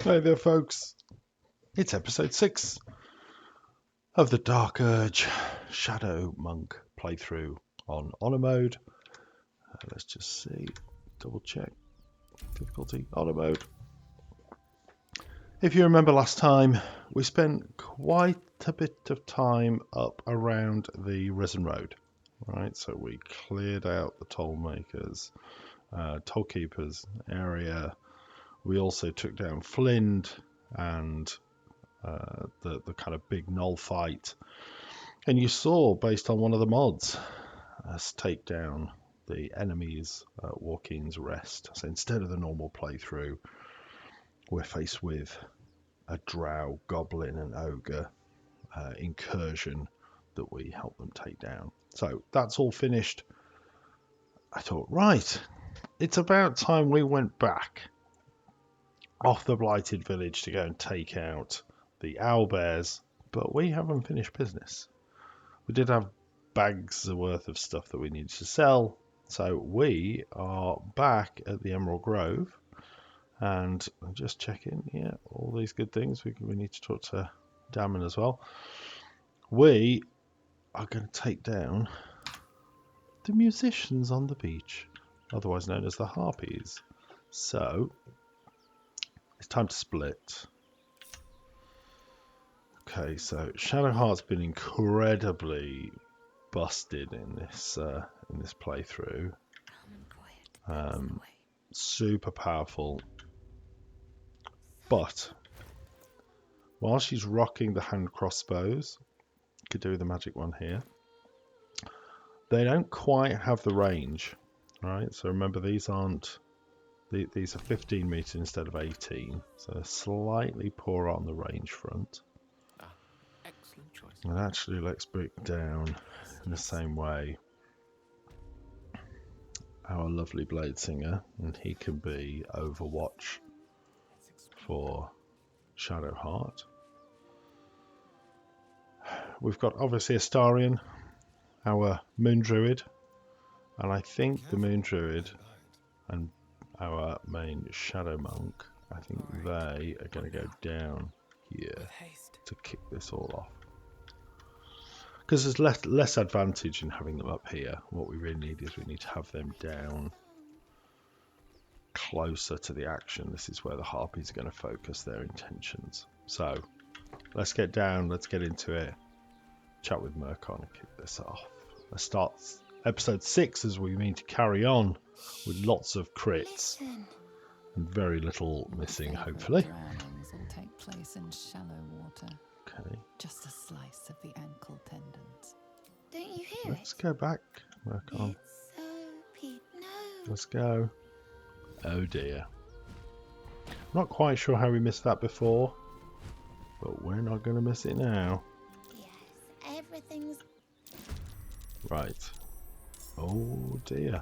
Hey there, folks. It's episode 6 of the Dark Urge Shadow Monk playthrough on Honor mode. Let's just see, double check difficulty, Honor mode. If you remember last time, we spent quite a bit of time up around the Risen Road, right? So we cleared out the toll makers, toll keepers area. We also took down Flint and the kind of big null fight, and you saw, based on one of the mods, us take down the enemies at Waukeen's Rest. So instead of the normal playthrough, we're faced with a drow, goblin and ogre incursion that we help them take down. So that's all finished. I thought, right, it's about time we went back off the blighted village to go and take out the owlbears, but we haven't finished business. We did have bags worth of stuff that we needed to sell, so we are back at the Emerald Grove, and I'm just checking, yeah, all these good things. We need to talk to Damon as well. We are going to take down the musicians on the beach, otherwise known as the Harpies. So it's time to split. Okay, so Shadowheart's been incredibly busted in this playthrough. Super powerful, but while she's rocking the hand crossbows, could do the magic one here, they don't quite have the range, right? So remember, these aren't, these are 15 meters instead of 18, so they're slightly poorer on the range front. Excellent choice. And actually, let's break down in the same way our lovely blade singer, and he can be Overwatch for Shadowheart. We've got obviously Astarion, our Moon Druid, and I think the Moon Druid and our main Shadow Monk, I think they are going to go down here to kick this all off. Because there's less advantage in having them up here. What we really need is we need to have them down closer to the action. This is where the Harpies are going to focus their intentions. So let's get down, let's get into it, chat with Murkon and kick this off. Let's start episode 6 as we mean to carry on with lots of crits and very little missing, hopefully. Drownings will take place in shallow water. Okay. Just a slice of the ankle tendons. Don't you hear Let's it? go back, Murkon. It's so no. Let's go. Oh dear. Not quite sure how we missed that before, but we're not going to miss it now. Yes, everything's Right. Oh dear.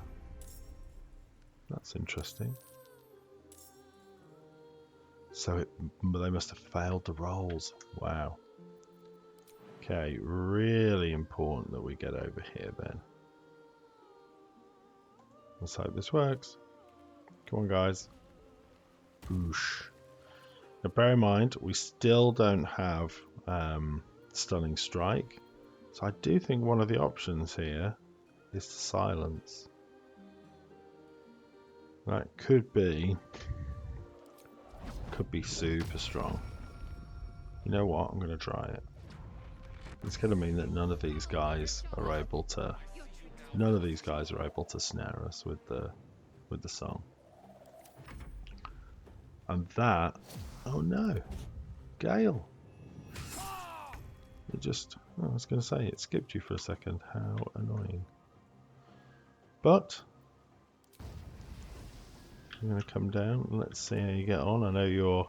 That's interesting. So they must have failed the rolls. Wow. Okay, really important that we get over here then. Let's hope this works. Come on, guys. Boosh. Now bear in mind, we still don't have Stunning Strike. So I do think one of the options here is to silence. That could be super strong. You know what? I'm going to try it. It's going to mean that none of these guys are able to snare us with the song. And that, oh no, Gale. It just, I was going to say, it skipped you for a second. How annoying. But I'm going to come down and let's see how you get on. I know you're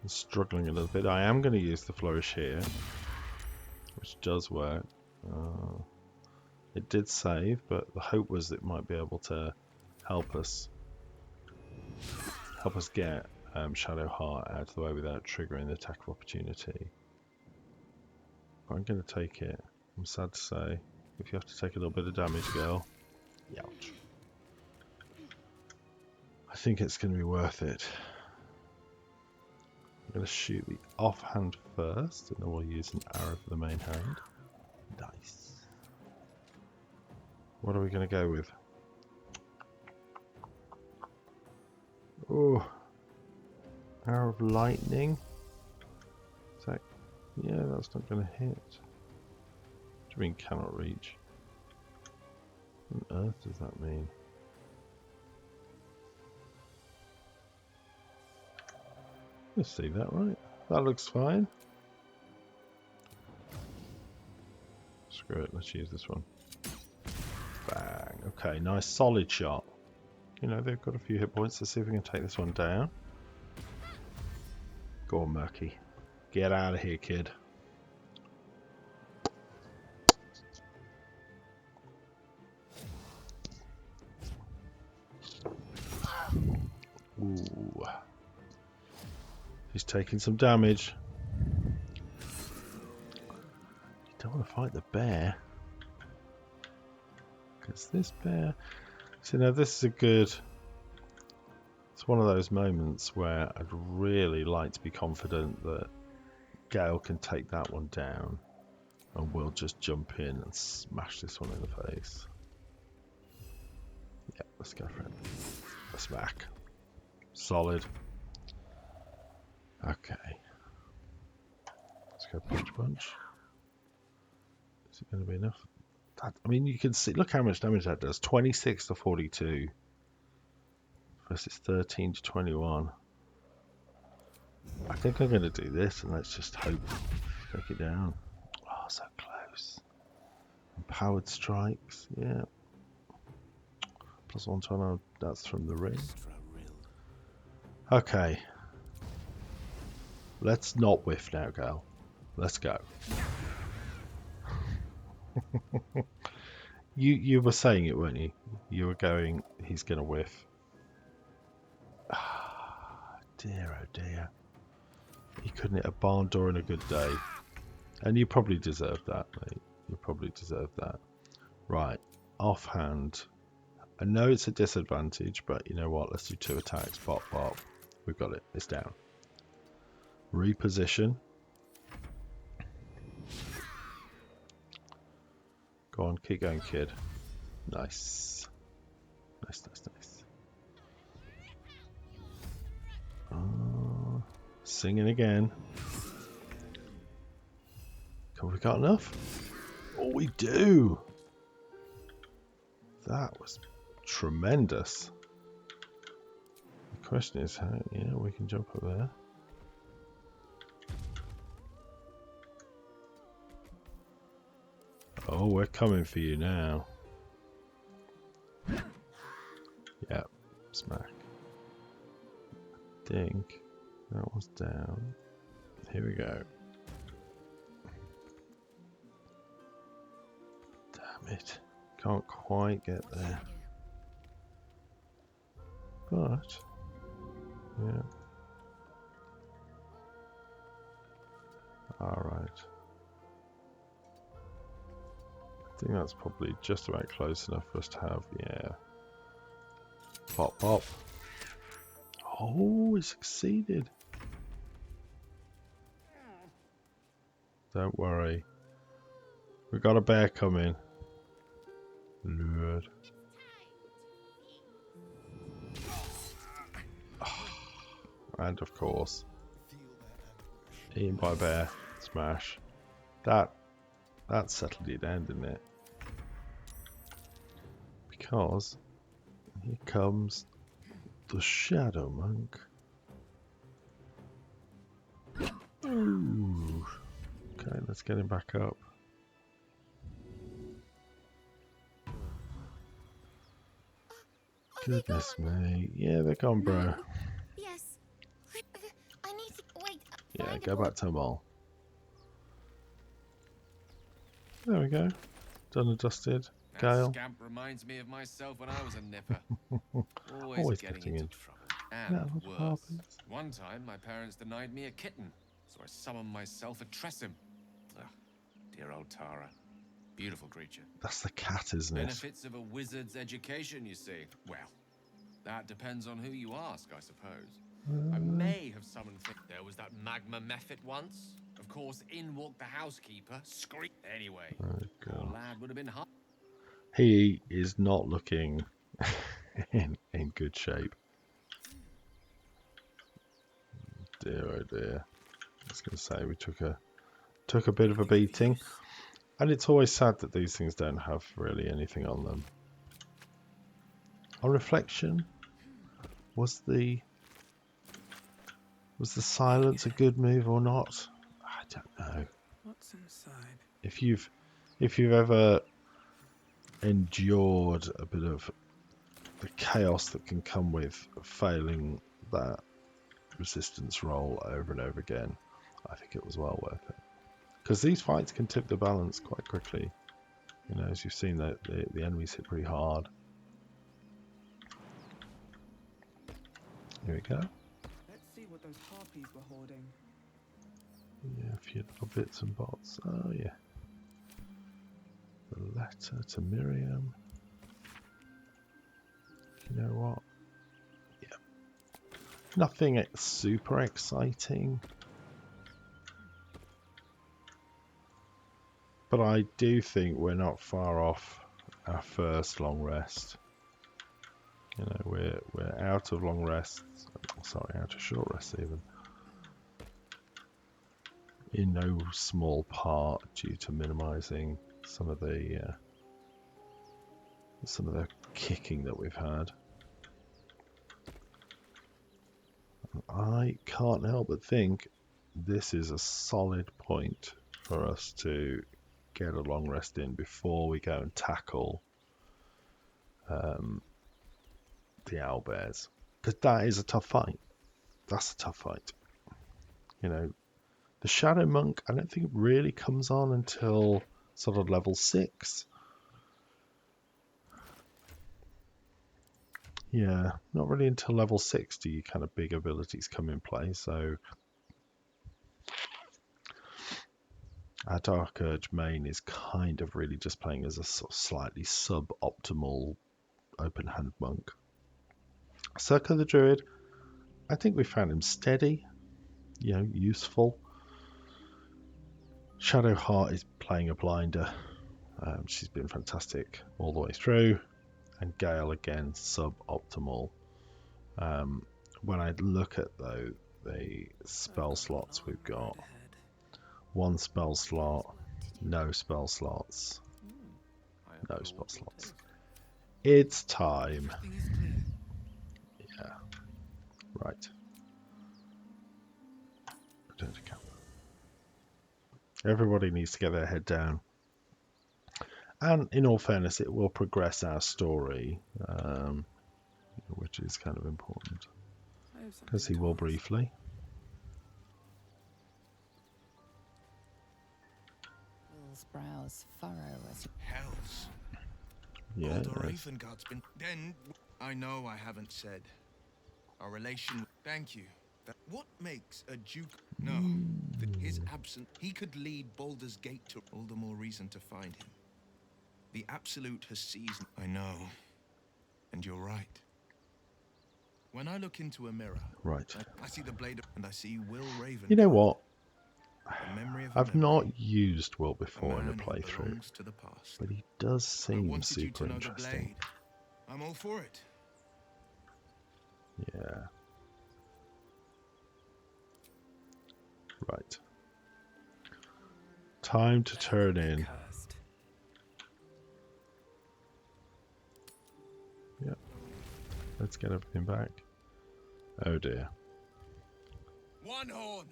struggling a little bit. I am going to use the flourish here, which does work. It did save, but the hope was it might be able to help us get Shadowheart out of the way without triggering the attack of opportunity. But I'm going to take it. I'm sad to say, if you have to take a little bit of damage, girl, ouch. think it's going to be worth it. I'm going to shoot the offhand first, and then we'll use an arrow for the main hand. Nice. What are we going to go with? Oh, arrow of lightning. Is that? Yeah, that's not going to hit. What do you mean cannot reach? What on earth does that mean? You see that, right? That looks fine. Screw it, let's use this one. Bang. Okay, nice solid shot. You know, they've got a few hit points. Let's see if we can take this one down. Go on, Murky. Get out of here, kid. Ooh. He's taking some damage. You don't want to fight the bear. Because this bear... So now this is a good... It's one of those moments where I'd really like to be confident that Gale can take that one down. And we'll just jump in and smash this one in the face. Yeah, let's go for it. A smack. Solid. Okay. Let's go punch punch. Is it going to be enough? That, I mean, you can see, look how much damage that does. 26 to 42 versus 13 to 21. I think I'm going to do this, and let's just hope take it down. Oh, so close. Empowered strikes, yeah. +1 to 1, that's from the ring. Okay. Let's not whiff now, Gal. Let's go. You were saying it, weren't you? You were going, he's going to whiff. Ah, dear, oh dear. He couldn't hit a barn door in a good day. And you probably deserve that, mate. You probably deserve that. Right, offhand. I know it's a disadvantage, but you know what? Let's do 2 attacks. Bop, bop. We've got it. It's down. Reposition. Go on, keep going, kid. Nice. Nice, nice, nice. Singing again. Have we got enough? Oh, we do! That was tremendous. The question is how, yeah, we can jump up there. Oh, we're coming for you now. Yep, smack. I think that was down. Here we go. Damn it. Can't quite get there. But, yeah. Alright. I think that's probably just about close enough for us to have, yeah. Pop, pop. Oh, we succeeded. Don't worry. We got a bear coming. Lured. And of course, eaten by bear. Smash. That settled you down, didn't it? Because here comes the Shadow Monk. Ooh. Okay, let's get him back up. Goodness me. Yeah, they're gone, bro. Yes. I need to wait. Yeah, go back to them all. There we go. Done and dusted. That Gale. scamp reminds me of myself when I was a nipper. Always getting getting into in. trouble. Yeah, And what worse. happens? One time, my parents denied me a kitten, so I summoned myself a Tressim. Ugh, dear old Tara. Beautiful creature. That's the cat, isn't it? Benefits of a wizard's education, you see. Well, That depends on who you ask, I suppose. I may have summoned things. There was that magma method once. Of course, in walked the housekeeper. Scream. Anyway, Oh, poor God. lad would have been hard. He is not looking in good shape. Dear, oh dear. I was going to say we took a bit of a beating, and it's always sad that these things don't have really anything on them. On reflection, was the silence a good move or not? I don't know. What's inside? If you've ever endured a bit of the chaos that can come with failing that resistance roll over and over again, I think it was well worth it. Because these fights can tip the balance quite quickly. You know, as you've seen, the enemies hit pretty hard. Here we go. Let's see what those harpies were hoarding. Yeah, a few little bits and bots. Oh yeah. The letter to Miriam. You know what? Yeah. Nothing super exciting. But I do think we're not far off our first long rest. You know, we're out of long rests. Sorry, out of short rests even. In no small part due to minimising some of the kicking that we've had. I can't help but think this is a solid point for us to get a long rest in before we go and tackle the owlbears, because that is a tough fight. That's a tough fight. You know, the Shadow Monk, I don't think it really comes on until sort of level 6. Yeah, not really until level 6 do your kind of big abilities come in play. So our Dark Urge main is kind of really just playing as a sort of slightly suboptimal open hand monk. Circle the Druid, I think we found him steady, you know, useful. Shadowheart is playing a blinder. She's been fantastic all the way through. And Gale again, suboptimal. When I look at though the spell slots we've got, one spell slot, no spell slots, no spell slots. It's time. Yeah, right. Return to camp. Everybody needs to get their head down. And in all fairness, it will progress our story, which is kind of important. Because he will briefly. Will's brows furrow as Hells. Yeah. Baldur Ravengard's been. Then I know I haven't said our relation. Thank you. What makes a duke? No, his absence. He could lead Baldur's Gate to all the more reason to find him. The Absolute has seized. I know, and you're right. When I look into a mirror, Right. I see the blade, and I see Will Raven. You know what? The memory of a I've memory. not used Will before in a man who playthrough, belongs to the past. but he does I seem wanted you super to know interesting. the blade. I'm all for it. Yeah. Right. Time to turn in. Yep. Let's get everything back. Oh dear. One horn,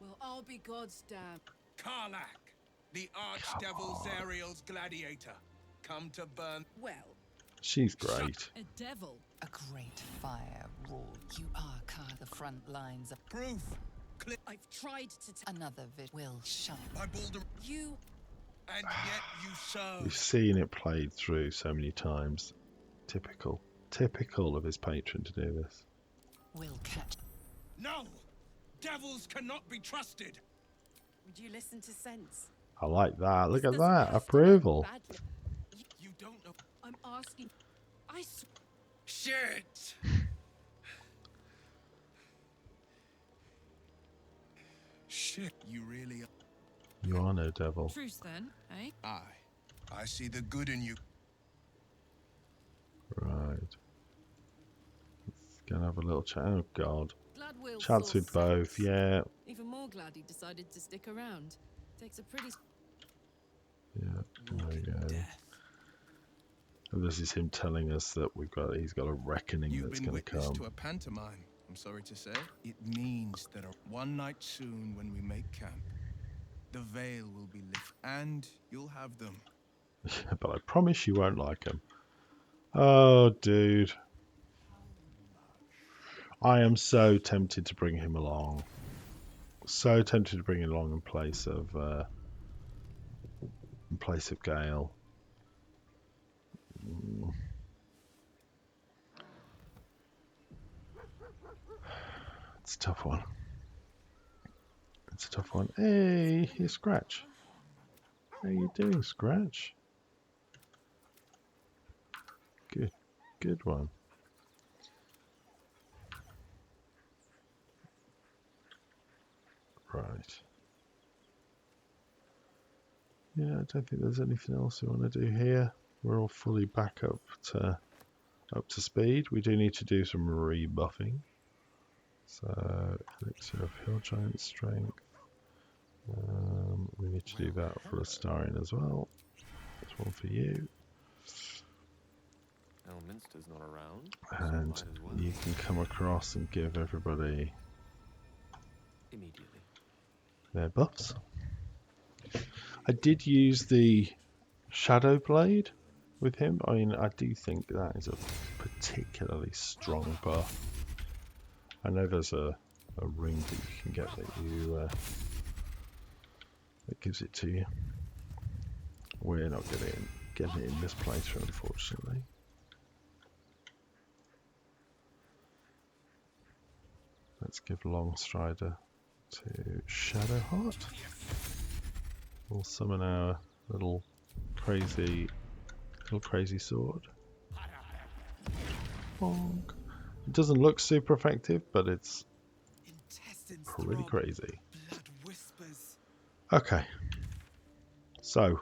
Well, I'll be God's damn. Karlak, the archdevil Zariel's gladiator, come to burn. Well, She's great. a devil. a great fire roared. You are the front lines of Proof, I've tried to another will shine. by Baldur, you. and yet you We've serve. seen it played through so many times. Typical. Typical of his patron to do this. Will catch. No, devils cannot be trusted. Would you listen to sense? I like that. Look This at doesn't that. have to end Approval. badly. You don't know. I'm asking. I Shit! Shit, you really are. You are no devil. Truce then, eh? I see the good in you. Right. Let's go and have a little chat. Oh God. Glad we'll Chats source with both. sense. Yeah. Even more glad he decided to stick around. Takes a pretty... Yeah. There we go. Death. And this is him telling us that he's got a reckoning You've that's been going to witness come. to a pantomime, I'm sorry to say. It means that one night soon when we make camp, the veil will be lifted and you'll have them. But I promise you won't like him. Oh, dude. I am so tempted to bring him along. So tempted to bring him along in place of Gale. It's a tough one. It's a tough one. Hey, here's Scratch. How you doing, Scratch? Good one. Right. Yeah, I don't think there's anything else we want to do here. We're all fully back up to speed. We do need to do some rebuffing. So, elixir of hill giant strength. We need to do that for Astarion as well. That's one for you. Elminster's not around. And so might as well. you can come across and give everybody Immediately. their buffs. I did use the Shadow Blade with him. I mean, I do think that is a particularly strong buff. I know there's a ring that you can get that gives it to you. We're not getting it in this playthrough, unfortunately. Let's give Longstrider to Shadowheart. We'll summon our little crazy sword. Bonk. It doesn't look super effective, but it's pretty crazy. Blood whispers. Okay. So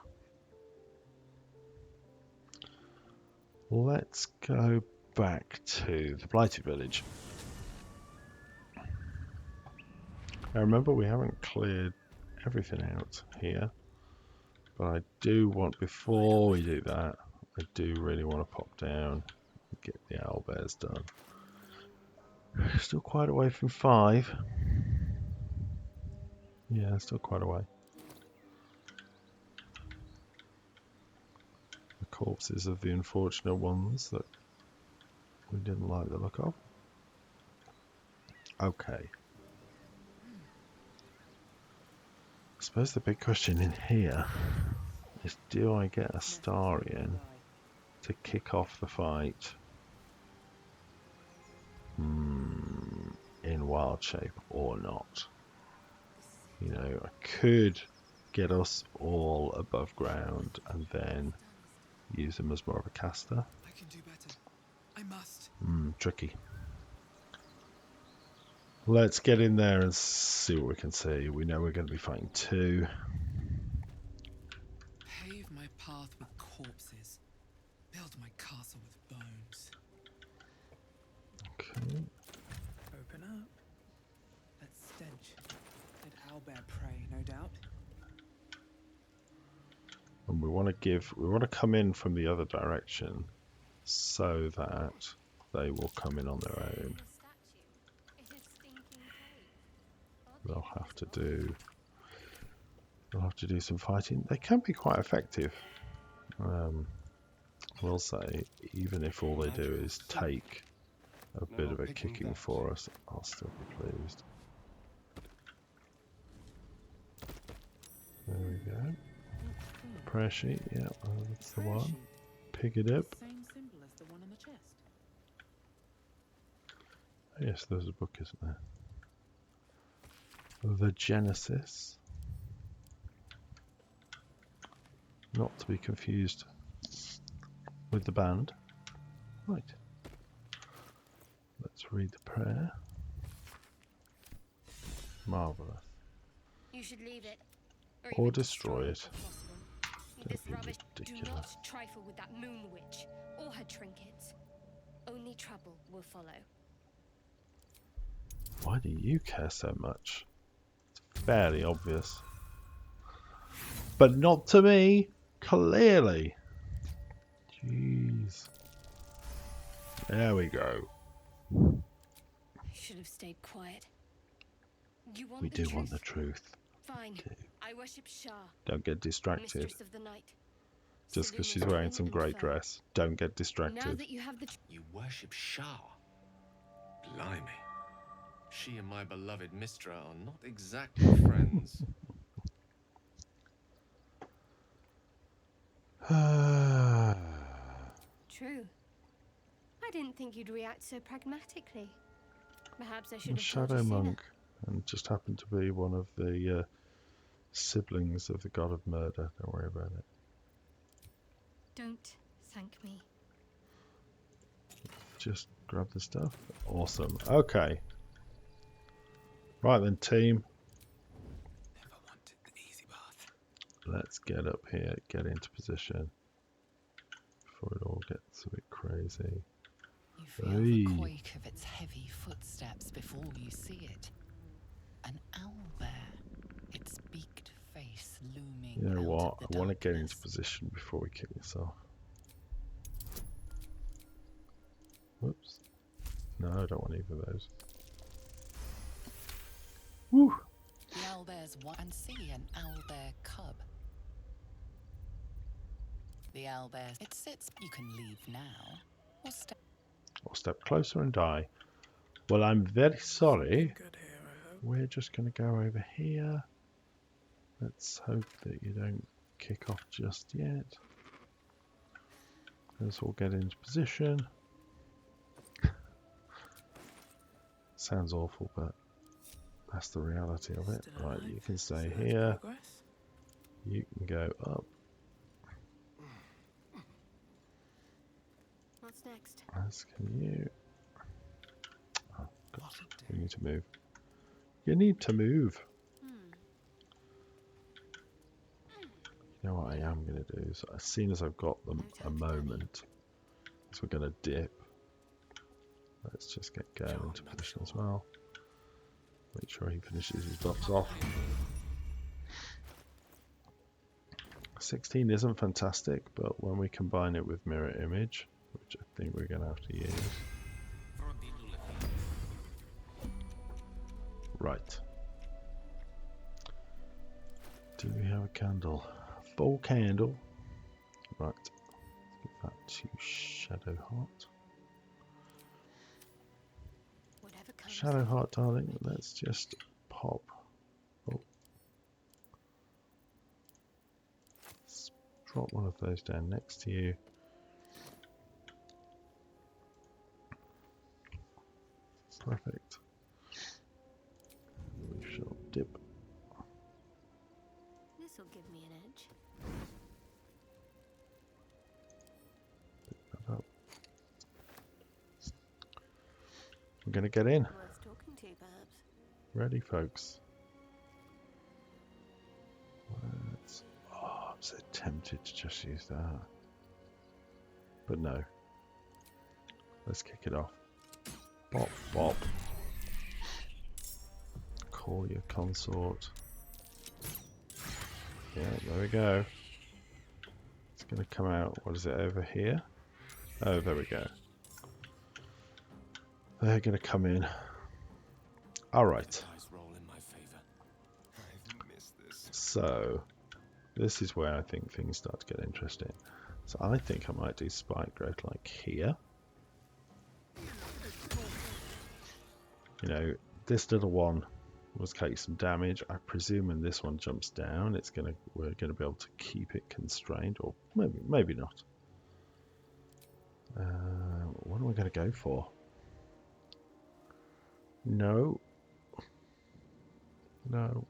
let's go back to the Blighted Village. Now remember, we haven't cleared everything out here, but I do want, before we do that, I do really want to pop down and get the owlbears done. Still quite away from 5. Yeah, still quite away. The corpses of the unfortunate ones that we didn't like the look of. Okay. I suppose the big question in here is, do I get Astarion to kick off the fight in wild shape or not? You know, I could get us all above ground and then use him as more of a caster. I can do better. I must. Tricky. Let's get in there and see what we can see. We know we're going to be fighting 2. Pave my path with corpses. Build my castle with bones. Okay. Open up. That stench. Dead owlbear prey, no doubt. And we want to come in from the other direction so that they will come in on their own. They'll have to do some fighting. They can be quite effective. We'll say, even if all they do is take a bit of a kicking for us, I'll still be pleased. There we go. Prayer sheet, yeah, that's the one. Pick it up. Same symbol as the one on the chest. Yes, there's a book, isn't there? The Genesis. Not to be confused with the band. Right. Let's read the prayer. Marvelous. You should leave it. Or even destroy it. if possible. Don't This be rubbish. Do ridiculous. not trifle with that moon witch or her trinkets. Only trouble will follow. Why do you care so much? It's fairly obvious. But not to me, clearly. Jeez. There we go. Should have stayed quiet. You want We the do truth? want the truth. Fine. Do. I worship Shah, Don't get distracted. mistress of the night. Just because she's Saloon is wearing clean some and great fair. dress. Don't get Now distracted. that you have the You worship Shah? Blimey. She and my beloved Mistra are not exactly friends. True. I didn't think you'd react so pragmatically. Perhaps I should A have told shadow you sooner. monk, and just happened to be one of the siblings of the god of murder. Don't worry about it. Don't thank me. Just grab the stuff. Awesome. Okay. Right then, team. Never wanted the easy path. Let's get up here, get into position before it all gets a bit crazy. You feel Hey. the quake of its heavy footsteps before you see it. An owl there, its beaked face looming. You know out what? of the I want to get into darkness. position before we kick this off. Whoops. No, I don't want either of those. Woo! The owlbear's one and see an owlbear cub. The owlbear, it sits. You can leave now, or stay. Or step closer and die. Well, I'm very sorry. Good here, I hope. We're just going to go over here. Let's hope that you don't kick off just yet. Let's all get into position. Sounds awful, but that's the reality of it. Still Right, alive? you can So stay that's here. progress? You can go up. What's next? As can you. Oh, God, What a you day. need to move. You need to move. You know what I am going to do is, as soon as I've got them a moment, is we're going to dip. Let's just get going into position as well. Make sure he finishes his buffs off. 16 isn't fantastic, but when we combine it with mirror image, which I think we're going to have to use. Right. Do we have a candle? Full candle. Right. Let's give that to Shadowheart. Whatever comes. Shadowheart, darling, let's just pop. Oh. Let's drop one of those down next to you. Perfect. We shall dip. This'll give me an edge. That up. I'm going to get in. Worth talking to, perhaps. Ready, folks? Let's... Oh, I'm so tempted to just use that. But no. Let's kick it off. Bop, bop. Call your consort. Yeah, there we go. It's going to come out. What is it over here? Oh, there we go. They're going to come in. All right. Dice roll in my favor. I've missed this. So, this is where I think things start to get interesting. So I think I might do spike growth like here. You know, this little one was taking some damage. I presume when this one jumps down, we're gonna be able to keep it constrained, or maybe not. What am I gonna go for? No. No.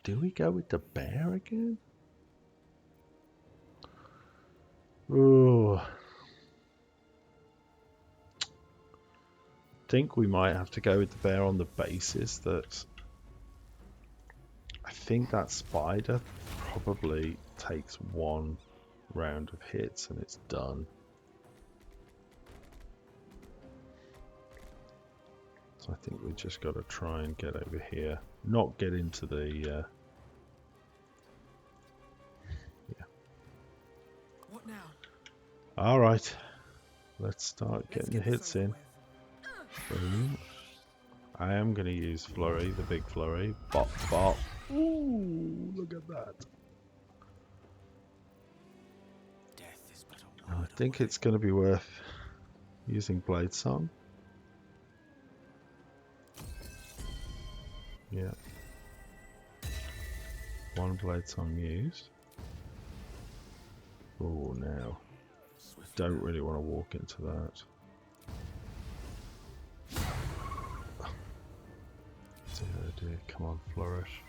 Do we go with the bear again? Ooh. think we might have to go with the bear on the basis that I think that spider probably takes one round of hits and it's done. So I think we just got to try and get over here, not get into the yeah. What now? All right, let's start getting the hits in. Boom. I am going to use flurry, the big flurry. Bop bop. Ooh, look at that. Death is but a I think it's going to be worth using Blade Song. Yeah. One Blade Song used. Oh, now. Don't really want to walk into that. Dear, dear. Come on, flourish.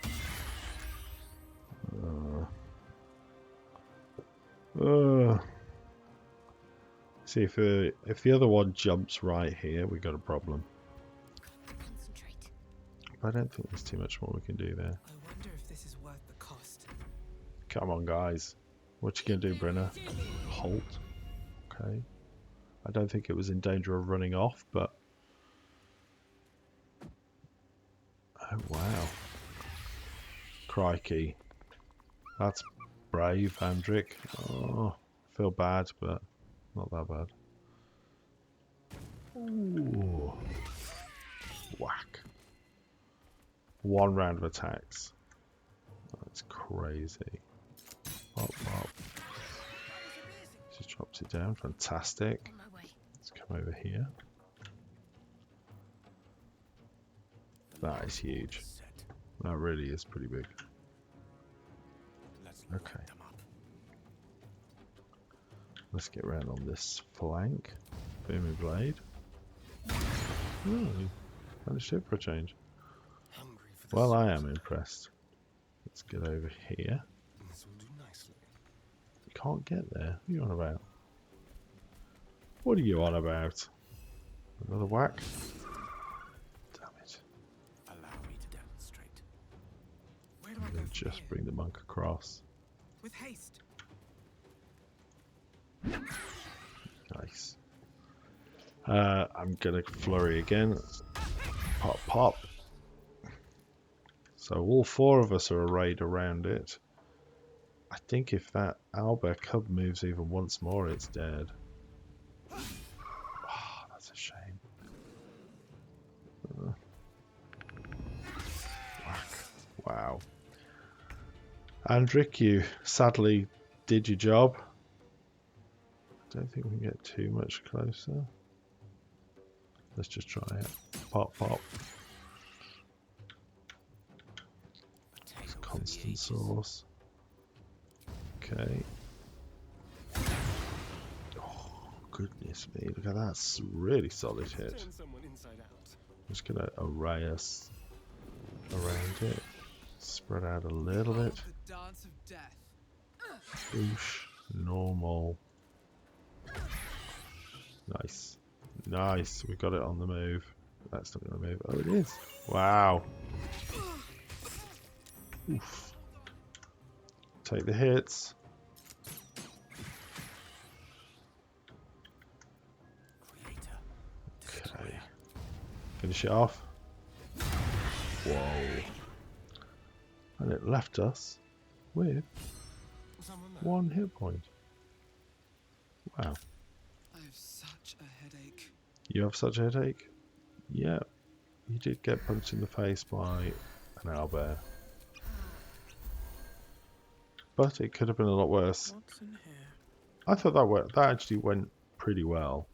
See, if the other one jumps right here, we got a problem. Concentrate. I don't think there's too much more we can do there. I wonder if this is worth the cost. Come on, guys. What you gonna do, Brenna? Halt. Okay. I don't think it was in danger of running off, but... Oh, wow. Crikey. That's brave, Andric. Oh, I feel bad, but not that bad. Ooh. Whack. One round of attacks. That's crazy. Pop, pop. Just drops it down. Fantastic. On my way. Let's come over here. That is huge. That really is pretty big. Okay. Let's get around on this flank. Booming blade. Oh, managed to hit for a change. Well, I am impressed. Let's get over here. This will do nicely. You can't get there. What are you on about? What are you on about? Another whack? Damn it. Allow me to demonstrate. Where do I go Then from just here? bring the monk across. With haste. Nice. I'm gonna flurry again. Pop, pop. So all four of us are arrayed around it. I think if that owlbear cub moves even once more, it's dead. Oh, that's a shame. Whack. Wow. Andric, you sadly did your job. I don't think we can get too much closer. Let's just try it. Pop, pop. It's constant source. Okay. Oh, goodness me. Look at that. It's a really solid hit. Turn someone inside out. I'm just going to array us around it. Spread out a little bit. The dance of death. Boosh. Normal. Nice. Nice. We got it on the move. That's not going to move. Oh, it is. Wow. Oof. Take the hits. Okay. Finish it off. Whoa. And it left us with one hit point. Wow. I have such a headache. You have such a headache? Yeah. You did get punched in the face by an owlbear. But it could have been a lot worse. What's in here? I thought that actually went pretty well.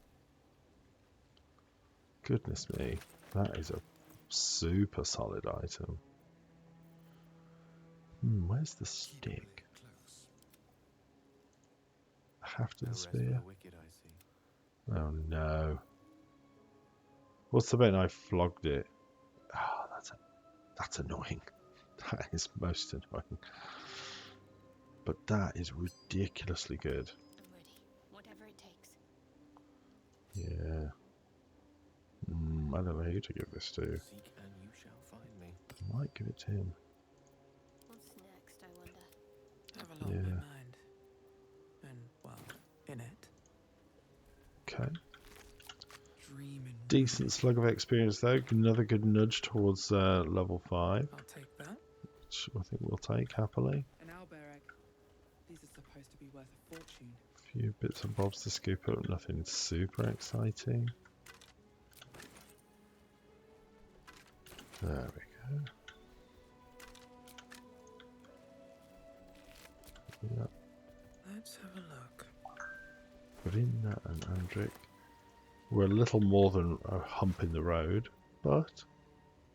Goodness me. That is a super solid item. Where's the stick? After the spear? Oh no. What's the bit I flogged it? Oh, that's annoying. That is most annoying. But that is ridiculously good. I'm ready. Whatever it takes. Yeah. I don't know who to give this to. Seek and you shall find me. I might give it to him. What's next, I wonder? I have a lot in Yeah. mind. And, well, in it. Okay. Dreaming. Decent slug of experience though. Another good nudge towards level 5, I'll take that. which I think we'll take happily. An owlbear egg. These are supposed to be worth a fortune. A few bits and bobs to scoop up. Nothing super exciting. There we go. Yep. Let's have a look. Put in that and Andric. We're a little more than a hump in the road, but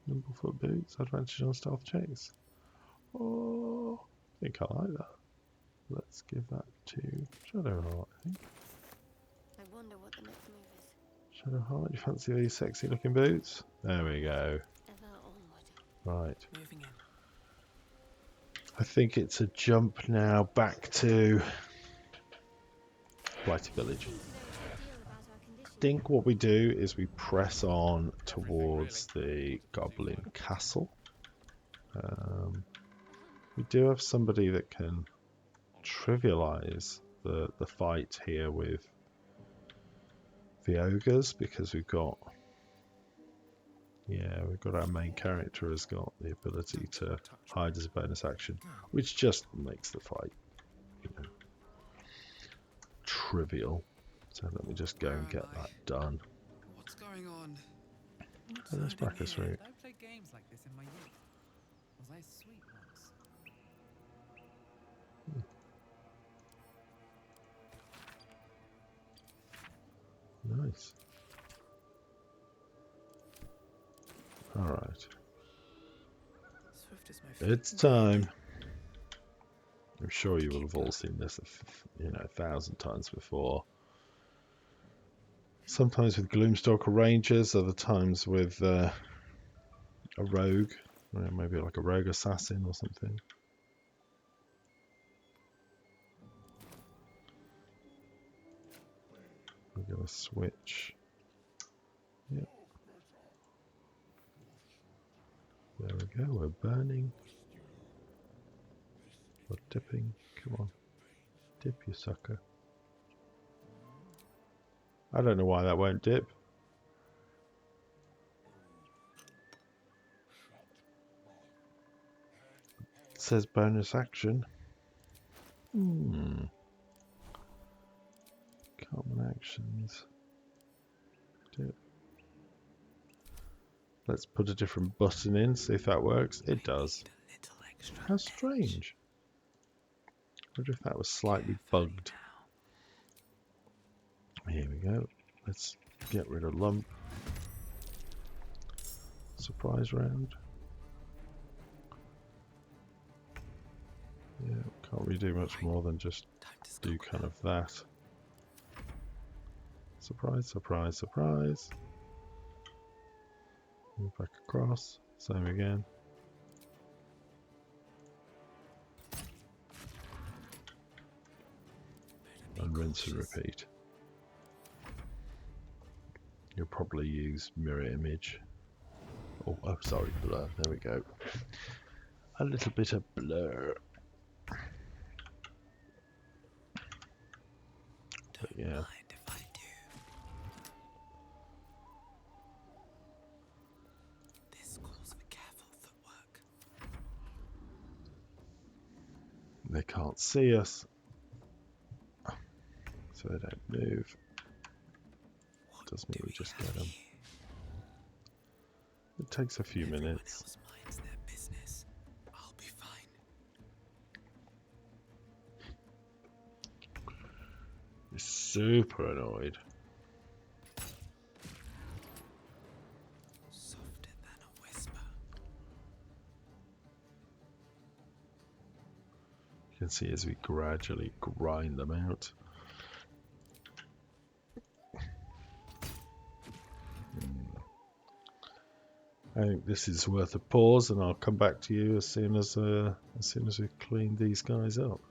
nimblefoot boots, advantage on stealth checks. Oh, I think I like that. Let's give that to Shadowheart, I think. I wonder what the next move is. Shadowheart, you fancy these sexy looking boots? There we go. Ever onward. Right. Moving in. I think it's a jump now back to Blighty Village. I think what we do is we press on towards the Goblin Castle. We do have somebody that can trivialize the fight here with the ogres, because we've got our main character has got the ability to hide as a bonus action, which just makes the fight, you know, trivial. So let me just go and get that done. What's going on? And let's practice route. I played games like this in my youth. Was I sweet once? Nice. Alright. Swift is my favorite. It's time. I'm sure you will have all seen this, 1,000 times before. Sometimes with Gloomstalker Rangers, other times with a rogue, maybe like a rogue assassin or something. We're going to switch. Yep. There we go, we're burning. We're dipping. Come on. Dip, you sucker. I don't know why that won't dip. It says bonus action. Common actions. Dip. Let's put a different button in, see if that works. It does. How strange. I wonder if that was slightly bugged. Here we go. Let's get rid of lump. Surprise round. Yeah, can't really do much more than just do kind of that. Surprise, surprise, surprise. Move back across. Same again. And rinse and repeat. You'll probably use mirror image. Oh, sorry, blur. There we go. A little bit of blur. But yeah. Mind if I do. This calls for careful footwork. They can't see us, so they don't move. Doesn't mean we just get them. It takes a few minutes. Else minds their business. I'll be fine. You're super annoyed. Softer than a whisper. You can see as we gradually grind them out. I think this is worth a pause, and I'll come back to you as soon as we've cleaned these guys up.